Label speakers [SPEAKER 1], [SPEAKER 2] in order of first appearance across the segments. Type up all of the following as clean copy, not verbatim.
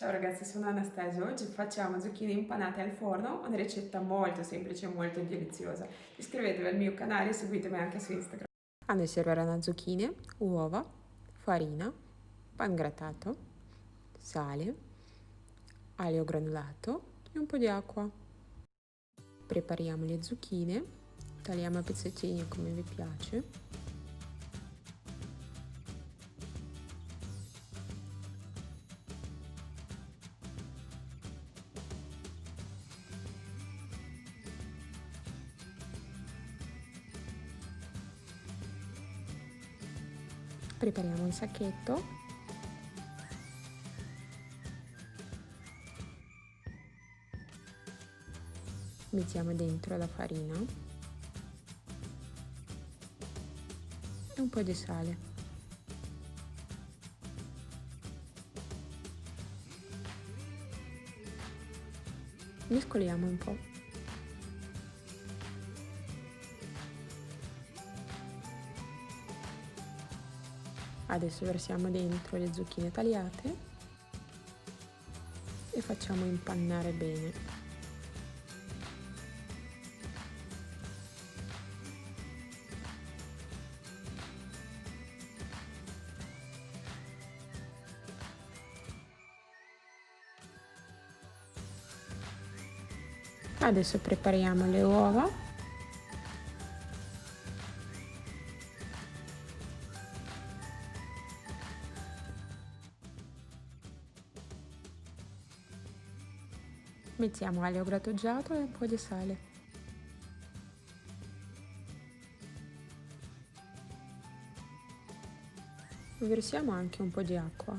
[SPEAKER 1] Ciao ragazzi, sono Anastasia. Oggi facciamo zucchine impanate al forno, una ricetta molto semplice e molto deliziosa. Iscrivetevi al mio canale e seguitemi anche su Instagram. A noi serviranno zucchine, uova, farina, pan grattato, sale, olio granulato e un po' di acqua. Prepariamo le zucchine, tagliamo a pezzettini come vi piace. Prepariamo un sacchetto, mettiamo dentro la farina e un po' di sale. Mescoliamo un po'. Adesso versiamo dentro le zucchine tagliate e facciamo impannare bene. Adesso prepariamo le uova. Mettiamo olio grattugiato e un po' di sale. Versiamo anche un po' di acqua.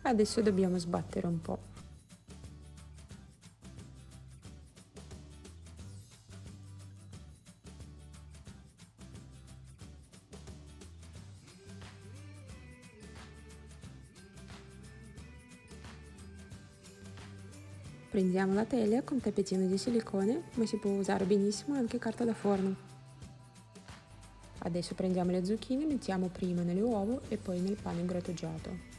[SPEAKER 1] Adesso dobbiamo sbattere un po'. Prendiamo la teglia con tappetino di silicone, ma si può usare benissimo anche carta da forno. Adesso prendiamo le zucchine, mettiamo prima nelle uova e poi nel pane grattugiato.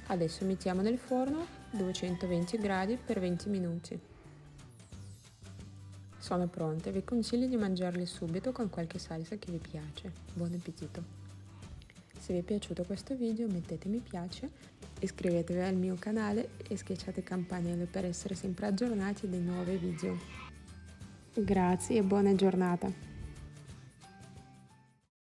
[SPEAKER 1] Adesso mettiamo nel forno 220 gradi per 20 minuti. Sono pronte, vi consiglio di mangiarle subito con qualche salsa che vi piace. Buon appetito! Se vi è piaciuto questo video mettete mi piace, iscrivetevi al mio canale e schiacciate campanello per essere sempre aggiornati dei nuovi video. Grazie e buona giornata!